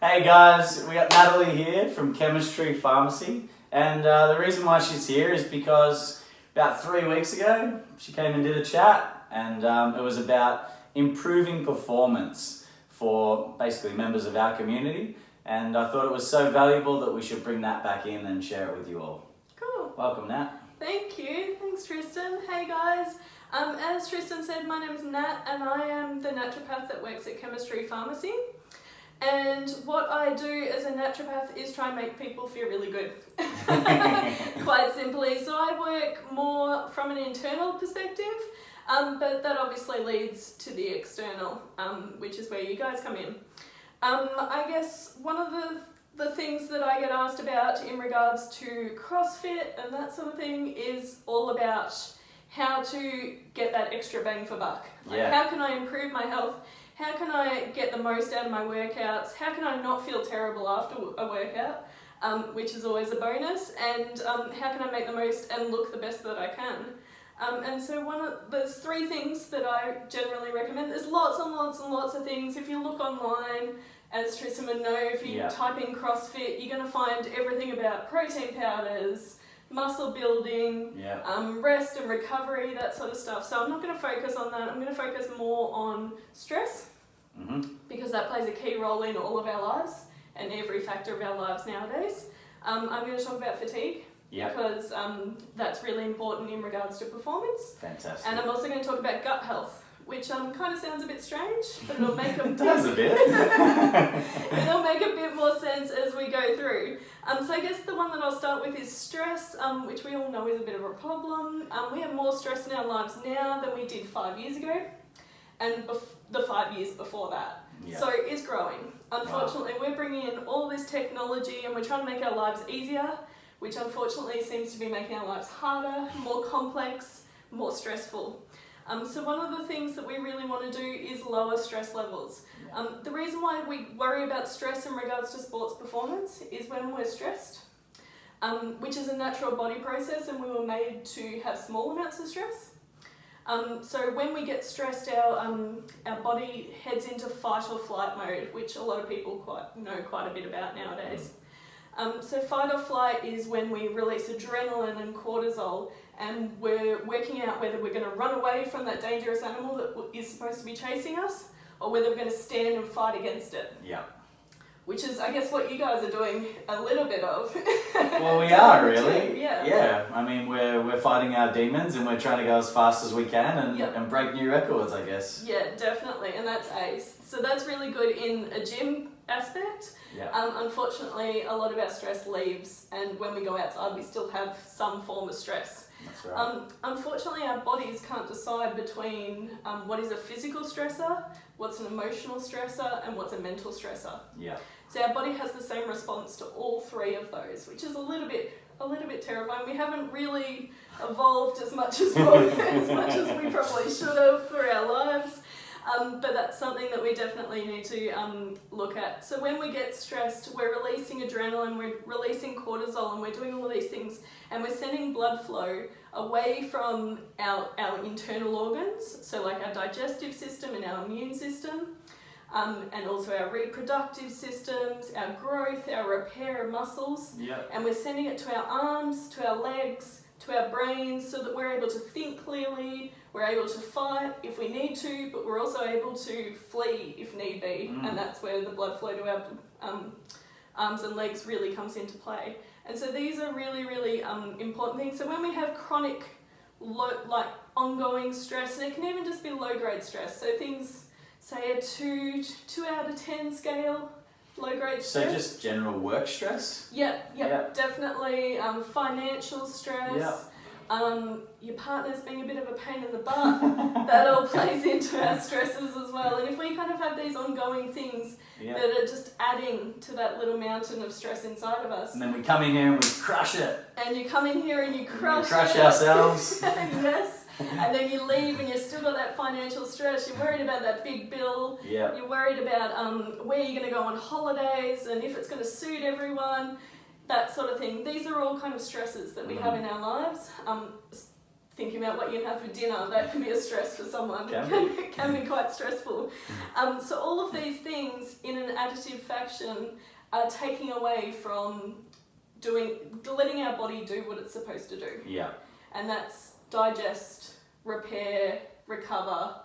Hey guys, we got Natalie here from Chemistry Pharmacy, and the reason why she's here is because about 3 weeks ago she came and did a chat, and it was about improving performance for basically members of our community, and I thought it was so valuable that we should bring that back in and share it with you all. Cool. Welcome, Nat. Thank you. Thanks, Tristan. Hey guys. As Tristan said, my name is Nat and I am the naturopath that works at Chemistry Pharmacy. And what I do as a naturopath is try and make people feel really good. Quite simply. So I work more from an internal perspective, but that obviously leads to the external, which is where you guys come in. I guess one of the things that I get asked about in regards to CrossFit and that sort of thing is all about how to get that extra bang for buck. How can I improve my health? How can I get the most out of my workouts? How can I not feel terrible after a workout, which is always a bonus? And how can I make the most and look the best that I can? And so there's 3 things that I generally recommend. There's lots and lots and lots of things. If you look online, as Tristan would know, if you type in CrossFit, you're going to find everything about protein powders, muscle building, rest and recovery, that sort of stuff. So I'm not going to focus on that. I'm going to focus more on stress, because that plays a key role in all of our lives and every factor of our lives nowadays. I'm going to talk about fatigue, because that's really important in regards to performance. Fantastic. And I'm also going to talk about gut health, which kind of sounds a bit strange, but it'll make a does a bit. It'll make a bit more sense as we go through. So I guess the one that I'll start with is stress, which we all know is a bit of a problem. We have more stress in our lives now than we did 5 years ago, and the 5 years before that. So it's growing. Unfortunately, we're bringing in all this technology and we're trying to make our lives easier, which unfortunately seems to be making our lives harder, more complex, more stressful. So one of the things that we really want to do is lower stress levels. The reason why we worry about stress in regards to sports performance is when we're stressed, which is a natural body process, and we were made to have small amounts of stress. So when we get stressed, our body heads into fight or flight mode, which a lot of people know quite a bit about nowadays. So fight or flight is when we release adrenaline and cortisol, and we're working out whether we're going to run away from that dangerous animal that is supposed to be chasing us, or whether we're going to stand and fight against it. Which is, I guess, what you guys are doing a little bit of. Well, we are really. Yeah. I mean, we're fighting our demons and we're trying to go as fast as we can and break new records, I guess. Yeah, definitely, and that's ace. So that's really good in a gym aspect. Unfortunately, a lot of our stress leaves, and when we go outside, we still have some form of stress. That's right. Unfortunately, our bodies can't decide between what is a physical stressor, what's an emotional stressor, and what's a mental stressor. So our body has the same response to all 3 of those, which is a little bit terrifying. We haven't really evolved as much as we probably should have for our lives. But that's something that we definitely need to look at. So when we get stressed, we're releasing adrenaline, we're releasing cortisol, and we're doing all these things, and we're sending blood flow away from our internal organs, so like our digestive system and our immune system, and also our reproductive systems, our growth, our repair of muscles, and we're sending it to our arms, to our legs, to our brains, so that we're able to think clearly, we're able to fight if we need to, but we're also able to flee if need be, and that's where the blood flow to our arms and legs really comes into play. And so these are really, really important things. So when we have chronic, ongoing stress, and it can even just be low-grade stress, so things, say a 2 out of 10 scale, low-grade stress. So just general work stress? Definitely. Financial stress. Your partner's being a bit of a pain in the butt. That all plays into our stresses as well. And if we kind of have these ongoing things that are just adding to that little mountain of stress inside of us. And then we come in here and we crush it. And you come in here and you crush ourselves. Yes. And then you leave and you've still got that financial stress. You're worried about that big bill. You're worried about where you're going to go on holidays and if it's going to suit everyone. That sort of thing. These are all kind of stresses that we have in our lives. thinking about what you have for dinner. That can be a stress for someone. It can be quite stressful. So all of these things in an additive fashion are taking away from letting our body do what it's supposed to do. Yeah. And that's digest, repair, recover.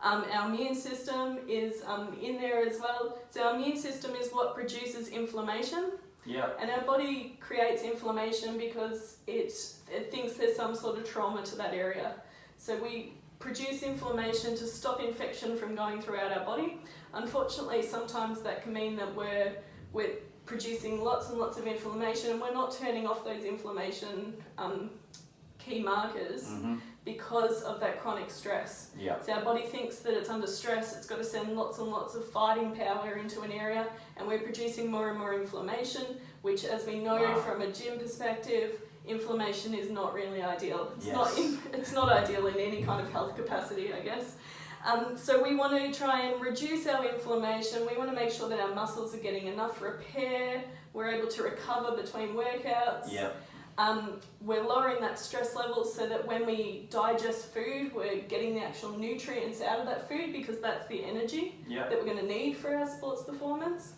Our immune system is in there as well. So our immune system is what produces inflammation. Yeah. And our body creates inflammation because it thinks there's some sort of trauma to that area. So we produce inflammation to stop infection from going throughout our body. Unfortunately, sometimes that can mean that we're producing lots and lots of inflammation, and we're not turning off those inflammation key markers because of that chronic stress. Yeah. So our body thinks that it's under stress, it's got to send lots and lots of fighting power into an area, and we're producing more and more inflammation, which, as we know from a gym perspective, inflammation is not really ideal. It's not ideal in any kind of health capacity, I guess. So we want to try and reduce our inflammation. We want to make sure that our muscles are getting enough repair. We're able to recover between workouts. Yep. We're lowering that stress level so that when we digest food, we're getting the actual nutrients out of that food, because that's the energy that we're going to need for our sports performance.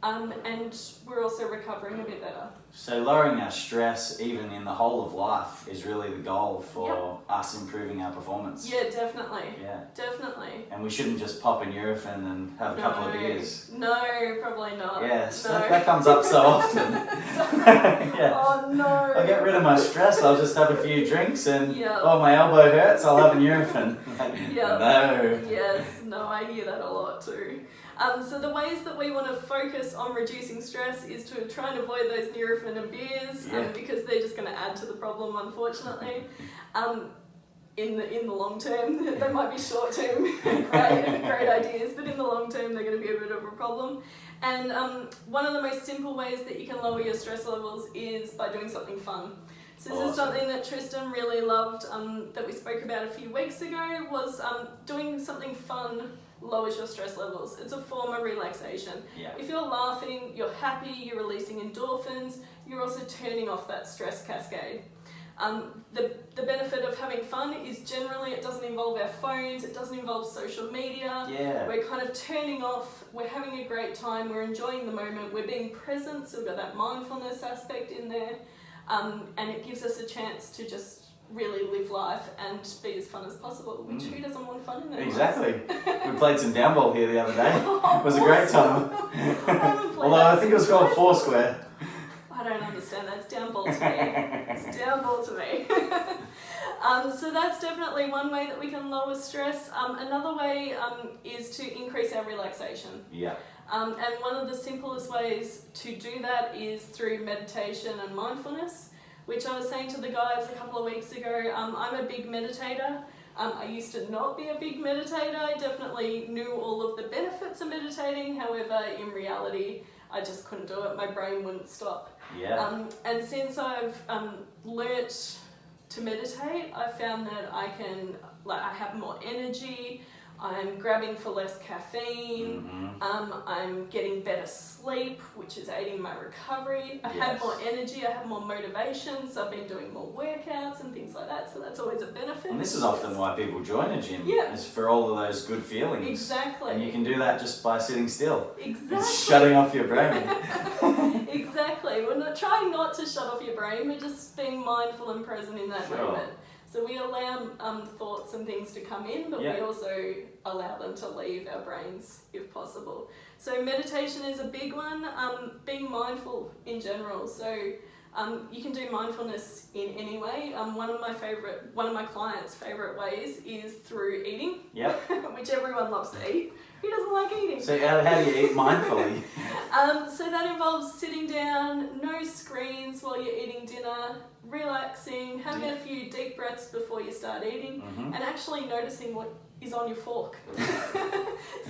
And we're also recovering a bit better. So lowering our stress, even in the whole of life, is really the goal for us improving our performance. Yeah, definitely. Yeah. Definitely. And we shouldn't just pop in Nurofen and have a couple of beers. No, probably not. Yes, no. that comes up so often. Yeah. Oh no. I'll get rid of my stress, I'll just have a few drinks and, oh, my elbow hurts, I'll have a Nurofen. No. Yes, no, I hear that a lot too. So the ways that we want to focus on reducing stress is to try and avoid those Nurofen and beers, because they're just going to add to the problem, unfortunately. In the long term, they might be short term great ideas, but in the long term they're going to be a bit of a problem. And one of the most simple ways that you can lower your stress levels is by doing something fun. So this is something that Tristan really loved, that we spoke about a few weeks ago, was doing something fun lowers your stress levels. It's a form of relaxation. Yeah. If you're laughing, you're happy, you're releasing endorphins, you're also turning off that stress cascade. The benefit of having fun is generally it doesn't involve our phones, it doesn't involve social media. Yeah. We're kind of turning off, we're having a great time, we're enjoying the moment, we're being present, so we've got that mindfulness aspect in there, and it gives us a chance to just really live life and be as fun as possible, which who doesn't want fun in their Exactly. We played some down ball here the other day. It was a great time. Although I think it was called Foursquare. I don't understand that. It's down ball to me. It's down ball to me. So that's definitely one way that we can lower stress. Another way is to increase our relaxation. Yeah. And one of the simplest ways to do that is through meditation and mindfulness, which I was saying to the guys a couple of weeks ago. I'm a big meditator. I used to not be a big meditator. I definitely knew all of the benefits of meditating. However, in reality, I just couldn't do it. My brain wouldn't stop. Yeah. And since I've learnt to meditate, I found that I have more energy. I'm grabbing for less caffeine, I'm getting better sleep, which is aiding my recovery. I have more energy, I have more motivation, so I've been doing more workouts and things like that, so that's always a benefit. And this is often why people join a gym, is for all of those good feelings. Exactly. And you can do that just by sitting still. Exactly. It's shutting off your brain. Exactly. We're not trying not to shut off your brain, we're just being mindful and present in that moment. So we allow thoughts and things to come in, but we also allow them to leave our brains if possible. So meditation is a big one. Being mindful in general. So you can do mindfulness in any way. One of my clients' favourite ways is through eating. Yep. Which everyone loves to eat. Who doesn't like eating? So how do you eat mindfully? So that involves sitting down, no screens while you're eating dinner, relaxing, having a few deep breaths before you start eating, and actually noticing what is on your fork.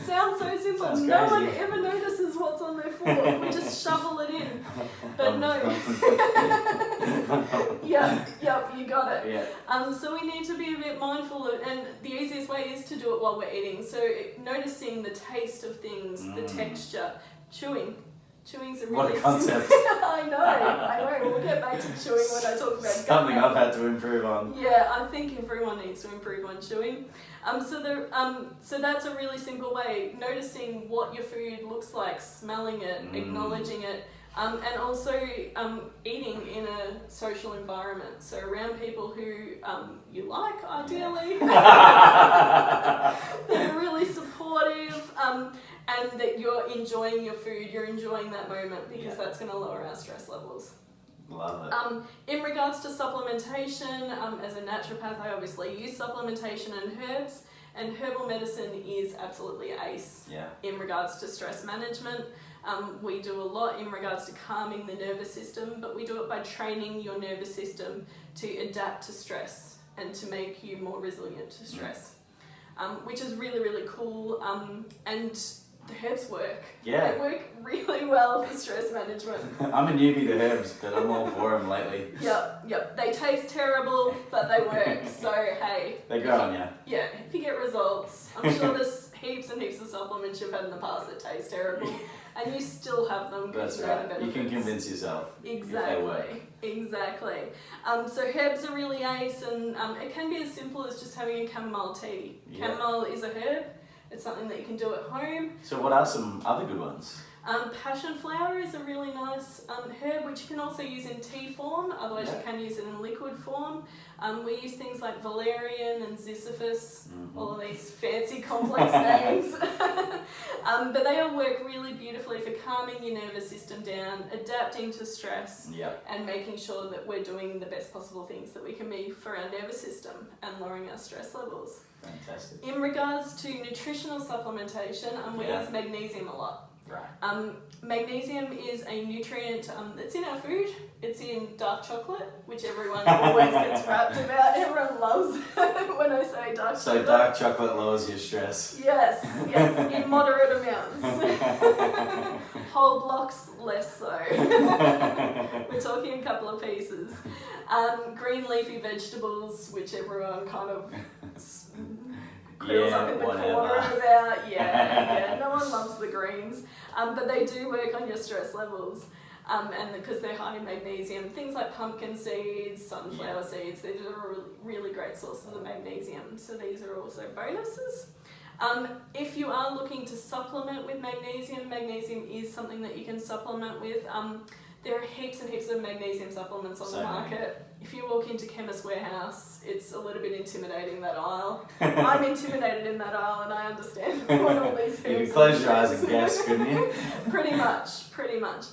Sounds so simple. Sounds no crazy. one ever notices what's on their fork. We just shovel it in. But no. Yep, you got it. Yeah. So we need to be a bit mindful and the easiest way is to do it while we're eating. So noticing the taste of things, the texture, chewing Chewing's a really What a concept. I know. We'll get back to chewing when I talk about Something gut I've had to improve on. Yeah, I think everyone needs to improve on chewing. So that's a really simple way, noticing what your food looks like, smelling it, acknowledging it, and also eating in a social environment. So around people who you like, ideally, that are really supportive, and that you're enjoying your food, you're enjoying that moment, because that's going to lower our stress levels. Love it. In regards to supplementation, as a naturopath, I obviously use supplementation and herbs, and herbal medicine is absolutely ace in regards to stress management. We do a lot in regards to calming the nervous system, but we do it by training your nervous system to adapt to stress and to make you more resilient to stress, which is really, really cool. And the herbs work. Yeah. They work really well for stress management. I'm a newbie to herbs, but I'm all for them lately. Yep. They taste terrible, but they work. So, hey. They grow on you. Yeah, if you get results, I'm sure there's heaps and heaps of supplements you've had in the past that taste terrible, and you still have them. That's right. You can convince yourself. Exactly. So herbs are really ace, and it can be as simple as just having a chamomile tea. Chamomile is a herb. It's something that you can do at home. So what are some other good ones? Passion flower is a really nice herb, which you can also use in tea form, otherwise you can use it in liquid form. We use things like valerian and ziziphus, all of these fancy complex names. But they all work really beautifully for calming your nervous system down, adapting to stress, and making sure that we're doing the best possible things that we can be for our nervous system and lowering our stress levels. Fantastic. In regards to nutritional supplementation, we use magnesium a lot. Right. Magnesium is a nutrient that's in our food. It's in dark chocolate, which everyone always gets rapped about. Everyone loves when I say dark chocolate. So dark chocolate lowers your stress. Yes, in moderate amounts. Whole blocks, less so. We're talking a couple of pieces. Green leafy vegetables, which everyone kind of curls up in the corner about. No one loves the greens, but they do work on your stress levels, and because they're high in magnesium. Things like pumpkin seeds, sunflower seeds, these are really great sources of magnesium, so these are also bonuses. If you are looking to supplement with magnesium, magnesium is something that you can supplement with. There are heaps and heaps of magnesium supplements on the market. If you walk into Chemist Warehouse, it's a little bit intimidating, that aisle. I'm intimidated in that aisle, and I understand what all these herbs. You could close your eyes and guess, couldn't you? Pretty much.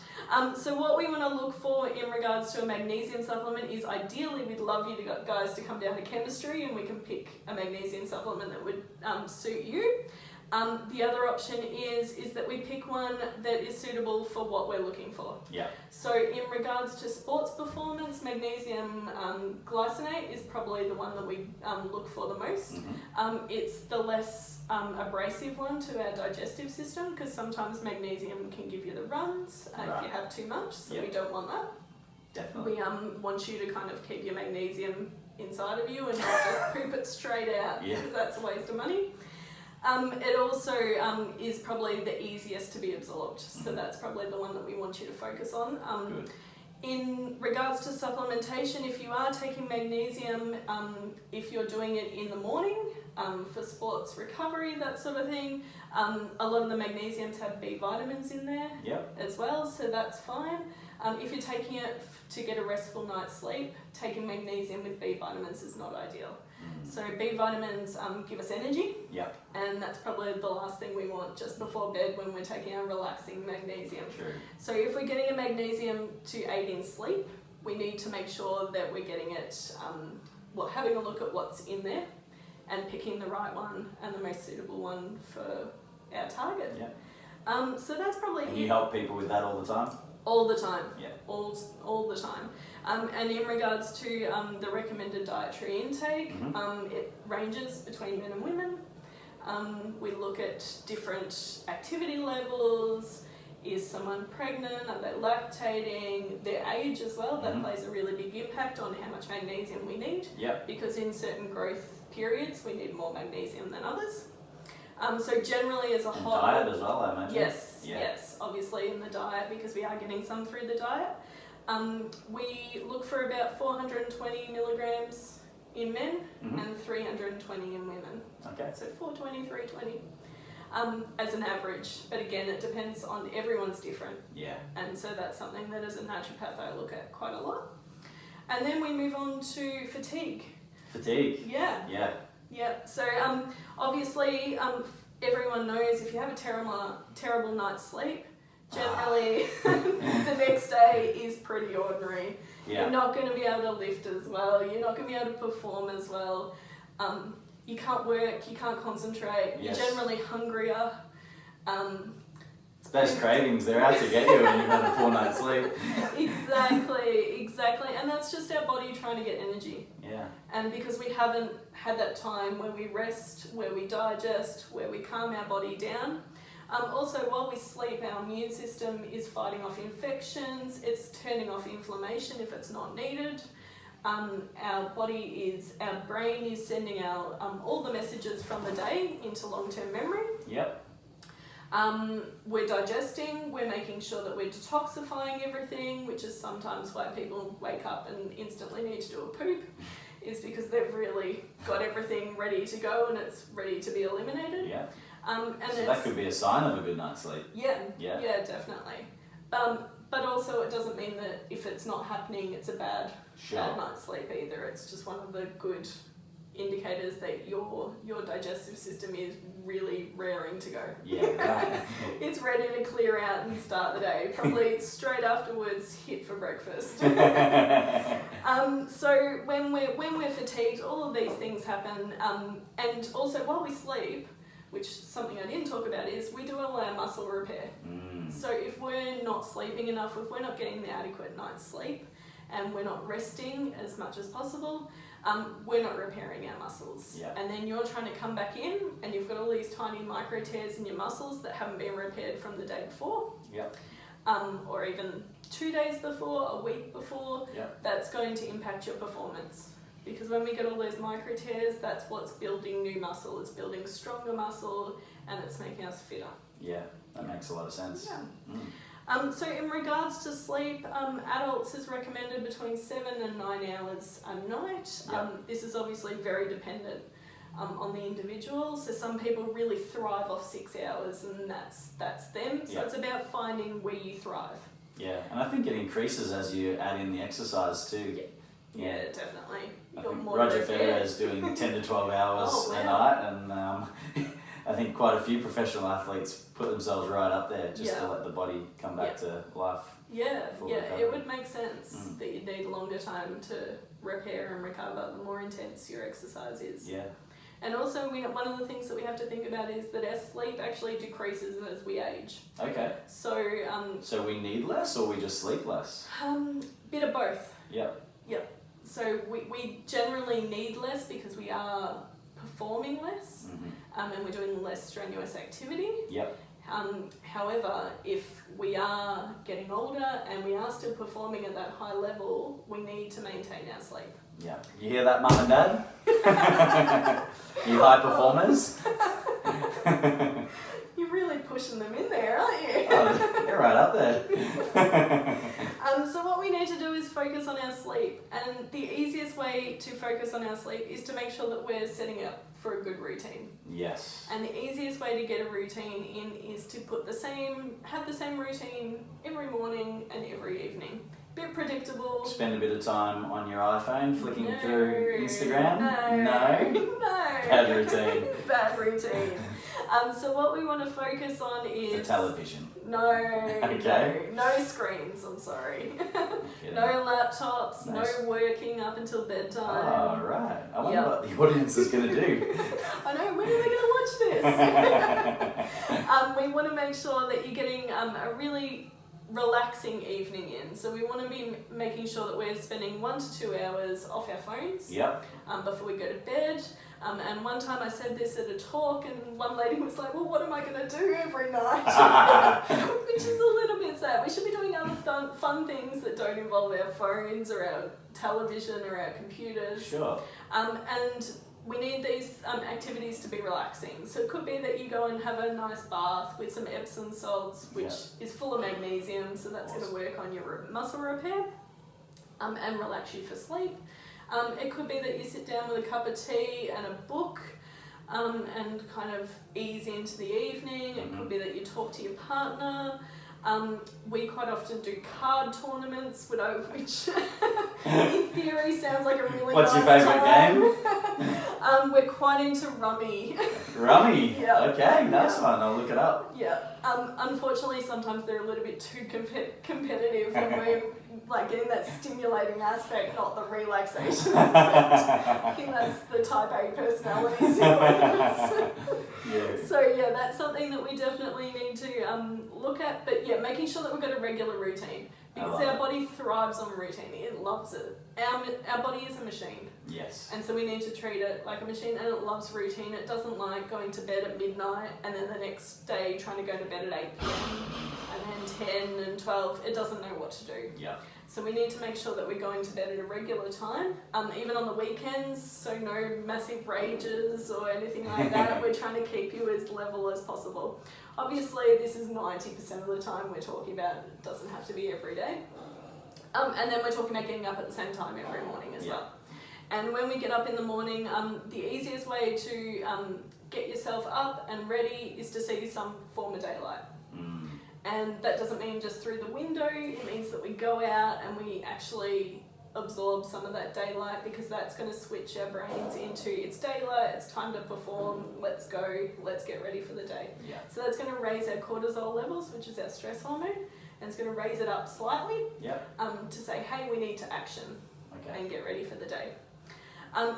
So what we want to look for in regards to a magnesium supplement is, ideally we'd love you guys to come down to chemistry and we can pick a magnesium supplement that would suit you. The other option is that we pick one that is suitable for what we're looking for. So in regards to sports performance, magnesium glycinate is probably the one that we look for the most. It's the less abrasive one to our digestive system, because sometimes magnesium can give you the runs if you have too much, so we don't want that. Definitely. We want you to kind of keep your magnesium inside of you and not just poop it straight out, because that's a waste of money. It also is probably the easiest to be absorbed, so that's probably the one that we want you to focus on. In regards to supplementation, if you are taking magnesium, if you're doing it in the morning for sports recovery, that sort of thing, a lot of the magnesiums have B vitamins in there as well, so that's fine. If you're taking it to get a restful night's sleep, taking magnesium with B vitamins is not ideal. So B vitamins give us energy, and that's probably the last thing we want just before bed when we're taking our relaxing magnesium. So if we're getting a magnesium to aid in sleep, we need to make sure that we're getting it, having a look at what's in there and picking the right one and the most suitable one for our target. So that's probably And you help people with that all the time? All the time. All the time. And in regards to the recommended dietary intake, it ranges between men and women. We look at different activity levels. Is someone pregnant? Are they lactating? Their age as well, that plays a really big impact on how much magnesium we need. Because in certain growth periods, we need more magnesium than others. So generally as a whole... diet as well, I imagine. Yes. Yeah. yes, obviously in the diet, because we are getting some through the diet. We look for about 420 milligrams in men and 320 in women. Okay. So 420, 320 as an average. But again, it depends on, everyone's different. Yeah. And so that's something that as a naturopath I look at quite a lot. And then we move on to fatigue. Fatigue. Yeah. Yeah. Yeah. So obviously everyone knows if you have a terrible night's sleep, generally the next day is pretty ordinary. Yeah. You're not going to be able to lift as well. You're not going to be able to perform as well. You can't work. You can't concentrate. Yes. You're generally hungrier. It's those cravings, they're out to get you when you've had a poor night's sleep. Exactly. And that's just our body trying to get energy. Yeah. And because we haven't had that time where we rest, where we digest, where we calm our body down. Also, while we sleep, our immune system is fighting off infections, it's turning off inflammation if it's not needed. Our brain is sending out all the messages from the day into long-term memory. Yep. We're digesting, we're making sure that we're detoxifying everything, which is sometimes why people wake up and instantly need to do a poop, is because they've really got everything ready to go and it's ready to be eliminated. Yeah. And So that could be a sign of a good night's sleep. Yeah, Yeah. definitely. But also it doesn't mean that if it's not happening, it's a bad night's sleep either. It's just one of the good indicators that your digestive system is really raring to go. Yeah, right. It's ready to clear out and start the day. Probably straight afterwards, hit for breakfast. So when we're fatigued, all of these things happen. And also while we sleep, which is something I didn't talk about, is we do all our muscle repair. So if we're not sleeping enough, if we're not getting the adequate night's sleep, and we're not resting as much as possible, we're not repairing our muscles. Yeah. And then you're trying to come back in, and you've got all these tiny micro tears in your muscles that haven't been repaired from the day before. Yep. Or even 2 days before, a week before. Yep. That's going to impact your performance. Because when we get all those micro tears, that's what's building new muscle. It's building stronger muscle, and it's making us fitter. Yeah, that makes a lot of sense. Yeah. So in regards to sleep, adults is recommended between 7 and 9 hours a night. Yep. This is obviously very dependent on the individual. So some people really thrive off 6 hours, and that's them. So Yep. it's about finding where you thrive. Yeah, and I think it increases as you add in the exercise too. Yeah, definitely. I You've got think more Roger to Federer is doing 10 to 12 hours Oh, wow. a night, and I think quite a few professional athletes put themselves right up there just to let the body come back to life. Yeah, Full it recovery. would make sense that you'd need a longer time to repair and recover the more intense your exercise is. Yeah. And also, one of the things that we have to think about is that our sleep actually decreases as we age. Okay. So, we need less, or we just sleep less? bit of both. Yep. So we generally need less because we are performing less, and we're doing less strenuous activity. Yep. However, if we are getting older and we are still performing at that high level, we need to maintain our sleep. Yeah. You hear that, Mum and Dad? You high performers? You're really pushing them in there, aren't you? Oh, you're right up there. So what we need to do is focus on our sleep, and the easiest way to focus on our sleep is to make sure that we're setting up for a good routine. Yes. And the easiest way to get a routine in is to have the same routine every morning and every evening. Bit predictable. Spend a bit of time on your iPhone flicking No. through Instagram? No. Bad routine. Bad routine. So what we want to focus on is... The television. No, Okay. no screens, I'm sorry. Kidding. No laptops, Nice. no working up until bedtime. Oh, right. I wonder what the audience is going to do. I know, when are they going to watch this? We want to make sure that you're getting a really relaxing evening in. So we want to be making sure that we're spending 1 to 2 hours off our phones Yep. before we go to bed. And one time I said this at a talk, and one lady was like, well, what am I going to do every night? Which is a little bit sad. We should be doing other fun things that don't involve our phones or our television or our computers. Sure. And we need these activities to be relaxing. So it could be that you go and have a nice bath with some Epsom salts, which is full of magnesium, so that's going to work on your muscle repair and relax you for sleep. It could be that you sit down with a cup of tea and a book and kind of ease into the evening. It could be that you talk to your partner. We quite often do card tournaments, which in theory sounds like a really What's nice your favourite game? We're quite into rummy. Rummy? Yeah. Okay, nice one. I'll look it up. Yeah. Unfortunately, sometimes they're a little bit too competitive when we're like getting that stimulating aspect, not the relaxation aspect. I think that's the type A personalities. So yeah, that's something that we definitely need to look at. But yeah, making sure that we've got a regular routine, because our body thrives on routine. It loves it. Our body is a machine. Yes. And so we need to treat it like a machine, and it loves routine. It doesn't like going to bed at midnight and then the next day trying to go to bed at 8 p.m. and then 10 and 12. It doesn't know what to do. Yeah. So we need to make sure that we're going to bed at a regular time, even on the weekends, so no massive rages or anything like that. We're trying to keep you as level as possible. Obviously, this is 90% of the time we're talking about. It doesn't have to be every day. And then we're talking about getting up at the same time every morning as well. And when we get up in the morning, the easiest way to get yourself up and ready is to see some form of daylight. And that doesn't mean just through the window. It means that we go out and we actually absorb some of that daylight, because that's going to switch our brains into it's daylight, it's time to perform, let's go, let's get ready for the day. Yeah. So that's going to raise our cortisol levels, which is our stress hormone, and it's going to raise it up slightly to say, hey, we need to action and get ready for the day.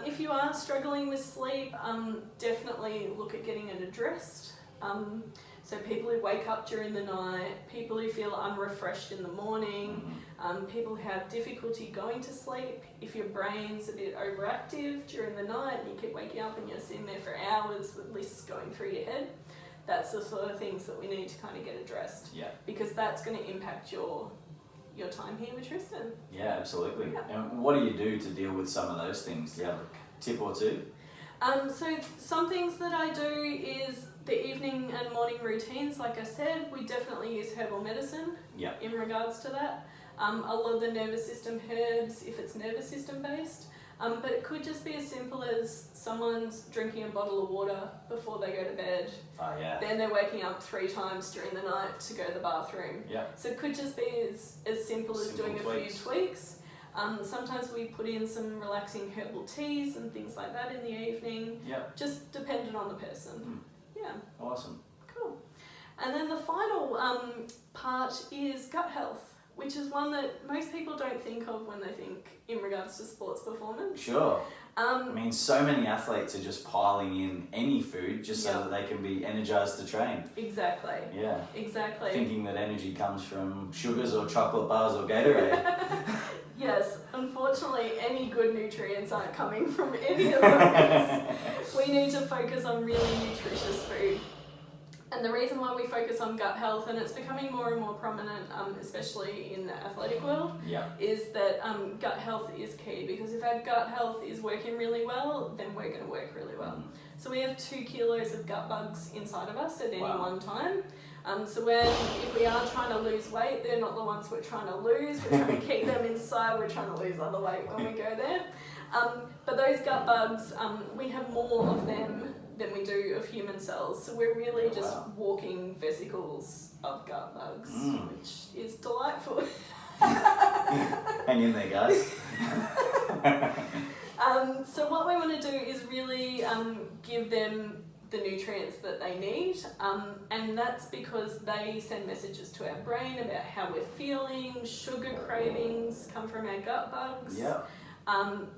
If you are struggling with sleep, definitely look at getting it addressed. So people who wake up during the night, people who feel unrefreshed in the morning, people who have difficulty going to sleep. If your brain's a bit overactive during the night and you keep waking up and you're sitting there for hours with lists going through your head, that's the sort of things that we need to kind of get addressed. Yeah. Because that's going to impact your time here with Tristan. Yeah, absolutely. Yeah. And what do you do to deal with some of those things? Do you have a tip or two? So some things that I do is the evening and morning routines. Like I said, we definitely use herbal medicine in regards to that. A lot of the nervous system herbs, if it's nervous system based. But it could just be as simple as someone's drinking a bottle of water before they go to bed. Then they're waking up 3 times during the night to go to the bathroom. So it could just be as simple as doing a few tweaks. Sometimes we put in some relaxing herbal teas and things like that in the evening. Just dependent on the person. Awesome. Cool. And then the final part is gut health, which is one that most people don't think of when they think in regards to sports performance. Sure. I mean, so many athletes are just piling in any food just so that they can be energized to train. Exactly. Yeah. Exactly. Thinking that energy comes from sugars or chocolate bars or Gatorade. Yes, unfortunately, any good nutrients aren't coming from any of those. We need to focus on really nutritious food. And the reason why we focus on gut health, and it's becoming more and more prominent, especially in the athletic world, is that gut health is key. Because if our gut health is working really well, then we're going to work really well. So we have 2 kilos of gut bugs inside of us at any one time. So if we are trying to lose weight, they're not the ones we're trying to lose. We're trying to keep them inside. We're trying to lose other weight when we go there. But those gut bugs, we have more of them than we do of human cells. So we're really just walking vesicles of gut bugs, which is delightful. Hang in there, guys. So what we want to do is really give them the nutrients that they need, and that's because they send messages to our brain about how we're feeling. Sugar cravings come from our gut bugs.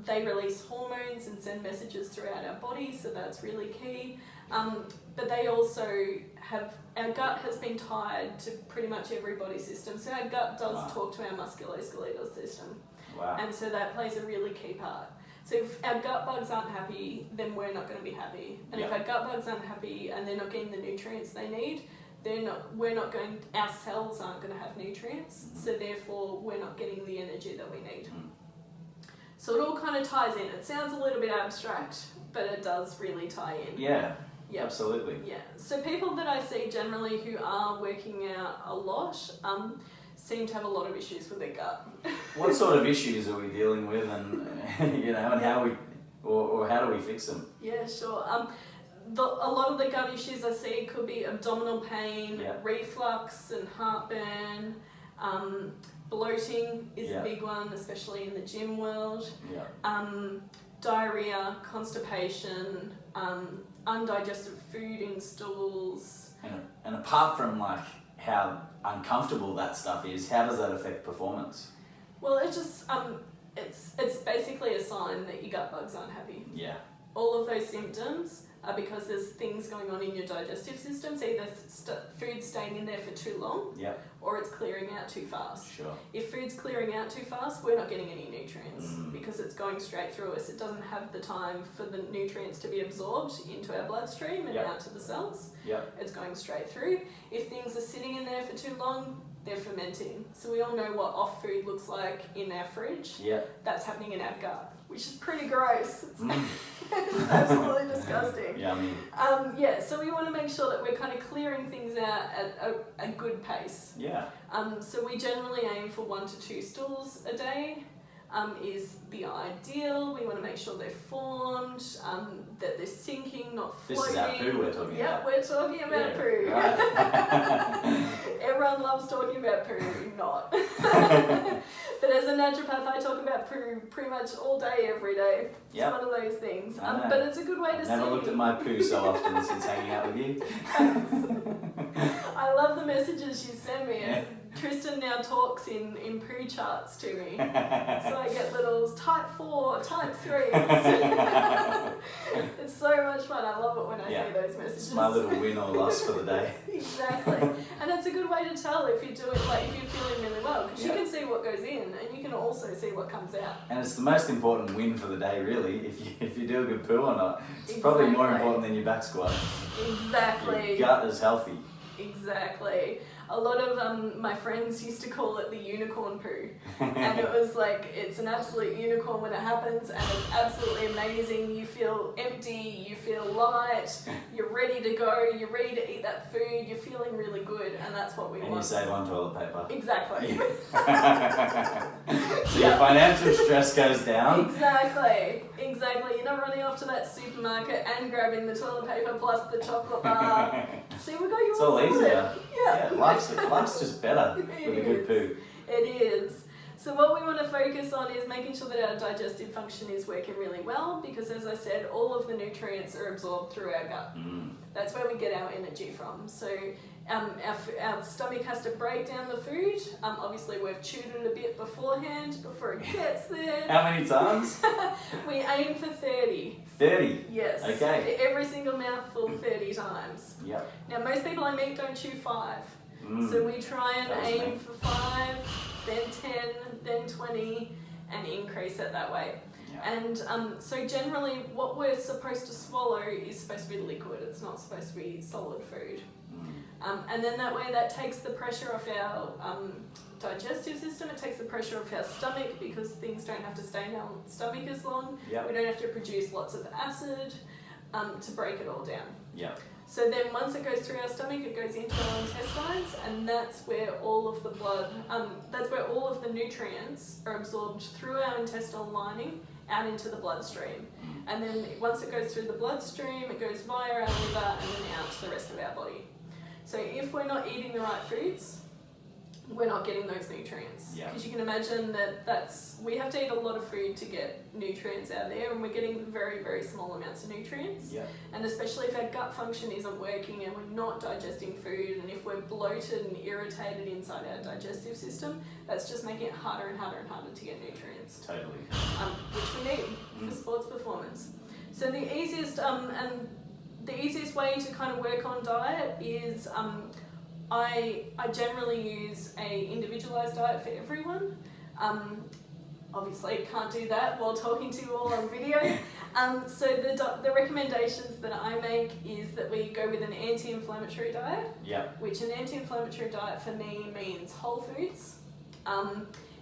They release hormones and send messages throughout our body, so that's really key. But they also our gut has been tied to pretty much every body system. So our gut does talk to our musculoskeletal system. And so that plays a really key part. So if our gut bugs aren't happy, then we're not going to be happy. And if our gut bugs aren't happy and they're not getting the nutrients they need, our cells aren't going to have nutrients. So therefore, we're not getting the energy that we need. So it all kind of ties in. It sounds a little bit abstract, but it does really tie in. Yeah, Yep. absolutely. Yeah. So people that I see generally who are working out a lot seem to have a lot of issues with their gut. What sort of issues are we dealing with, and you know, and how we, or how do we fix them? Yeah, sure. A lot of the gut issues I see could be abdominal pain, Yeah. reflux and heartburn. Bloating is Yeah. a big one, especially in the gym world. Yeah. Diarrhea, constipation, undigested food in stools. And apart from like how uncomfortable that stuff is, how does that affect performance? Well, it just it's basically a sign that your gut bugs aren't happy. Yeah. All of those symptoms are because there's things going on in your digestive system. So either food's staying in there for too long, Yeah. or it's clearing out too fast. Sure. If food's clearing out too fast, we're not getting any nutrients because it's going straight through us. It doesn't have the time for the nutrients to be absorbed into our bloodstream and Yep. out to the cells. Yeah. It's going straight through. If things are sitting in there for too long, they're fermenting. So we all know what off food looks like in our fridge. Yeah. That's happening in our gut, which is pretty gross. It's absolutely disgusting. Yeah. I mean. Yeah, so we want to make sure that we're kind of clearing things out at a good pace. Yeah. So we generally aim for 1 to 2 stools a day. Is the ideal. We want to make sure they're formed, that they're sinking, not floating. This is our poo we're talking Yeah, about. we're talking about poo. Right. Everyone loves talking about poo, not. But as a naturopath, I talk about poo pretty much all day, every day. It's Yep. one of those things. I know. But it's a good way to see. Never looked at my poo so often since hanging out with you. I love the messages you send me. And Tristan now talks in poo charts to me. So I get little type 4, type 3. It's so much fun. I love it when I see those messages. It's my little win or loss for the day. Exactly. And it's a good way to tell if you're doing, like, if you're feeling really well, because you can see what goes in and you can also see what comes out. And it's the most important win for the day, really, if you do a good poo or not. It's probably more important than your back squat. Exactly. Your gut is healthy. Exactly. A lot of my friends used to call it the unicorn poo. And it was like, it's an absolute unicorn when it happens, and it's absolutely amazing. You feel empty, you feel light, you're ready to go, you're ready to eat that food, you're feeling really good, and that's what we want. And you save on toilet paper. Exactly. So your financial stress goes down. Exactly. You're not running off to that supermarket and grabbing the toilet paper plus the chocolate bar. See, we got you It's all easier. Yeah. Life's just better with a good poo. It is. So what we want to focus on is making sure that our digestive function is working really well, because as I said, all of the nutrients are absorbed through our gut. That's where we get our energy from. So our stomach has to break down the food. Obviously we've chewed it a bit beforehand, before it gets there. How many times? We aim for 30. 30? Yes. Okay. For every single mouthful 30 times. Yep. Now most people I meet don't chew 5. So we try and aim for 5, then 10, then 20, and increase it that way. Yeah. And so generally what we're supposed to swallow is supposed to be liquid, it's not supposed to be solid food. And then that way that takes the pressure off our digestive system, it takes the pressure off our stomach, because things don't have to stay in our stomach as long. Yep. We don't have to produce lots of acid to break it all down. Yep. So then once it goes through our stomach, it goes into our intestines, and that's where all of the blood, that's where all of the nutrients are absorbed through our intestinal lining out into the bloodstream. And then once it goes through the bloodstream, it goes via our liver and then out to the rest of our body. So if we're not eating the right foods, we're not getting those nutrients. Because you can imagine that we have to eat a lot of food to get nutrients out there, and we're getting very, very small amounts of nutrients. And especially if our gut function isn't working and we're not digesting food, and if we're bloated and irritated inside our digestive system, that's just making it harder and harder and harder to get nutrients. Totally. Which we need for sports performance. So the easiest way to kind of work on diet is I generally use a individualized diet for everyone. Obviously can't do that while talking to you all on video. So the recommendations that I make is that we go with an anti-inflammatory diet. Yep. Which an anti-inflammatory diet for me means whole foods.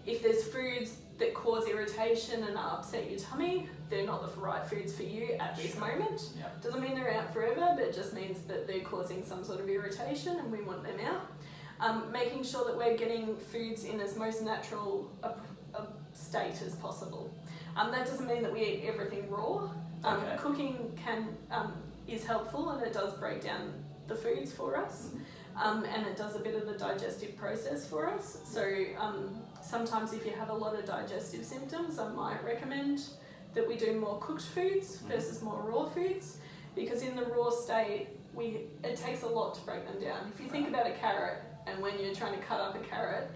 If there's foods that cause irritation and upset your tummy, they're not the right foods for you at this moment. Yep. Doesn't mean they're out forever, but it just means that they're causing some sort of irritation and we want them out. Making sure that we're getting foods in as most natural a state as possible. That doesn't mean that we eat everything raw. Okay. Cooking is helpful and it does break down the foods for us. And it does a bit of the digestive process for us. So sometimes if you have a lot of digestive symptoms, I might recommend that we do more cooked foods versus more raw foods, because in the raw state, it takes a lot to break them down. If you think about a carrot, and when you're trying to cut up a carrot,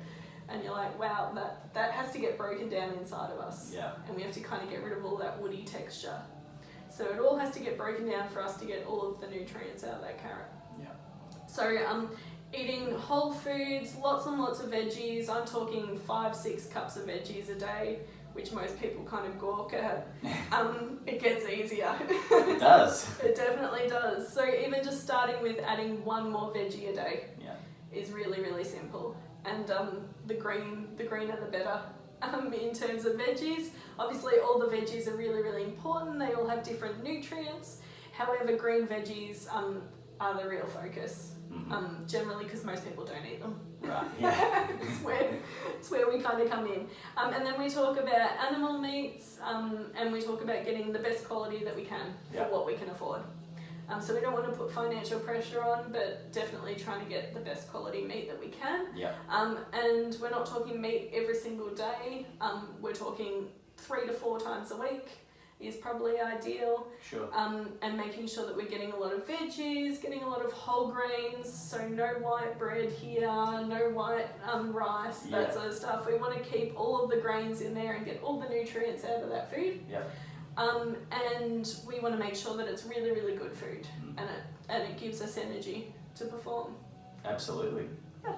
and you're like, wow, that has to get broken down inside of us. Yeah. And we have to kind of get rid of all that woody texture. So it all has to get broken down for us to get all of the nutrients out of that carrot. Yeah. So eating whole foods, lots and lots of veggies. I'm talking 5-6 cups of veggies a day, which most people kind of gawk at. It gets easier. It does. It definitely does. So even just starting with adding one more veggie a day is really, really simple. And the greener the better. In terms of veggies, obviously all the veggies are really, really important. They all have different nutrients. However, green veggies are the real focus. Generally because most people don't eat them. Right, yeah. it's where we kind of come in. And then we talk about animal meats, and we talk about getting the best quality that we can for what we can afford. So we don't want to put financial pressure on, but definitely trying to get the best quality meat that we can. Yeah. And we're not talking meat every single day. We're talking 3 to 4 times a week is probably ideal. Sure. And making sure that we're getting a lot of veggies, getting a lot of whole grains, so no white bread here, no white rice, that sort of stuff. We want to keep all of the grains in there and get all the nutrients out of that food. Yeah. And we want to make sure that it's really, really good food, and it gives us energy to perform. Absolutely. Yeah.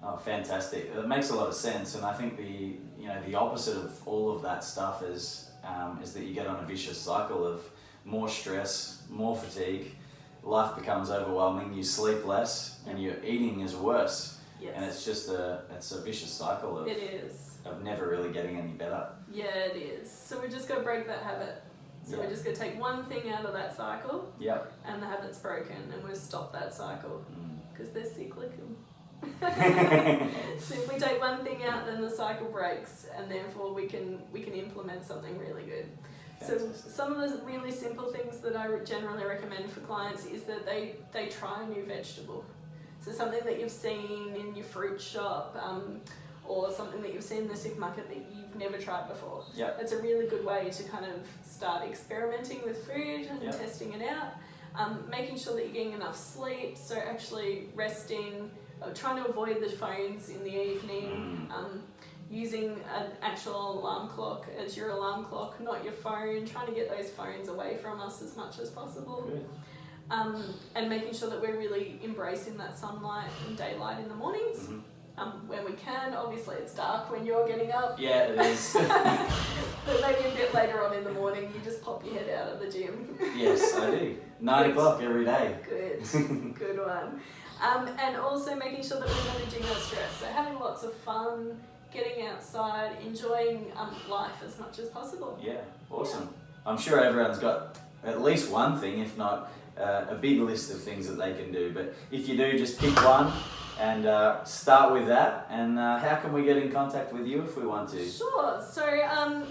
Oh, fantastic! It makes a lot of sense, and I think the opposite of all of that stuff is that you get on a vicious cycle of more stress, more fatigue, life becomes overwhelming, you sleep less, and your eating is worse. Yes. And it's just it's a vicious cycle of, It is. of never really getting any better. Yeah, it is. So we just got to break that habit. So we're just going to take one thing out of that cycle, and the habit's broken, and we'll stop that cycle, because they're cyclical. So if we take one thing out, then the cycle breaks, and therefore we can implement something really good. Fantastic. So some of the really simple things that I generally recommend for clients is that they try a new vegetable. So something that you've seen in your fruit shop, or something that you've seen in the supermarket that you've never tried before. Yep. It's a really good way to kind of start experimenting with food and testing it out. Making sure that you're getting enough sleep, so actually resting, trying to avoid the phones in the evening, using an actual alarm clock as your alarm clock, not your phone, trying to get those phones away from us as much as possible. Good. And making sure that we're really embracing that sunlight and daylight in the mornings. When we can. Obviously it's dark when you're getting up. Yeah, it is. But maybe a bit later on in the morning you just pop your head out of the gym. Yes, I do. 9 o'clock every day. Good. Good one. And also making sure that we're managing our stress. So having lots of fun, getting outside, enjoying life as much as possible. Yeah, awesome. I'm sure everyone's got at least one thing, if not a big list of things that they can do. But if you do, just pick one and start with that. And how can we get in contact with you if we want to? Sure. So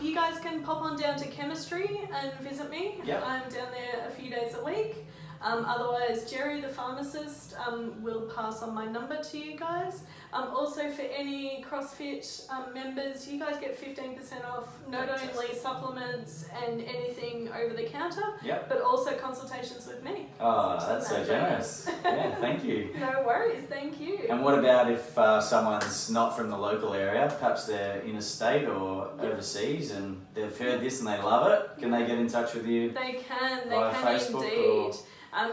you guys can pop on down to Chemistry and visit me. Yep. I'm down there a few days a week. Otherwise, Jerry, the pharmacist, will pass on my number to you guys. Also, for any CrossFit members, you guys get 15% off not only supplements and anything over the counter, but also consultations with me. Oh, that's so generous. Yeah, thank you. No worries, thank you. And what about if someone's not from the local area, perhaps they're interstate or overseas, and they've heard this and they love it? Can they get in touch with you? They can Facebook indeed.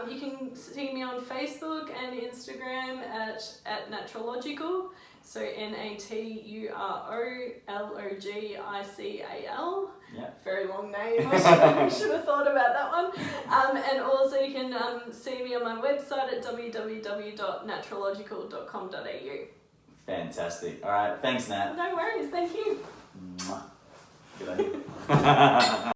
You can see me on Facebook and Instagram at Naturalogical, so Naturological. Very long name, I should have thought about that one. And also you can see me on my website at www.naturalogical.com.au. Fantastic. All right, thanks, Nat. No worries, thank you. Mwah. Good idea.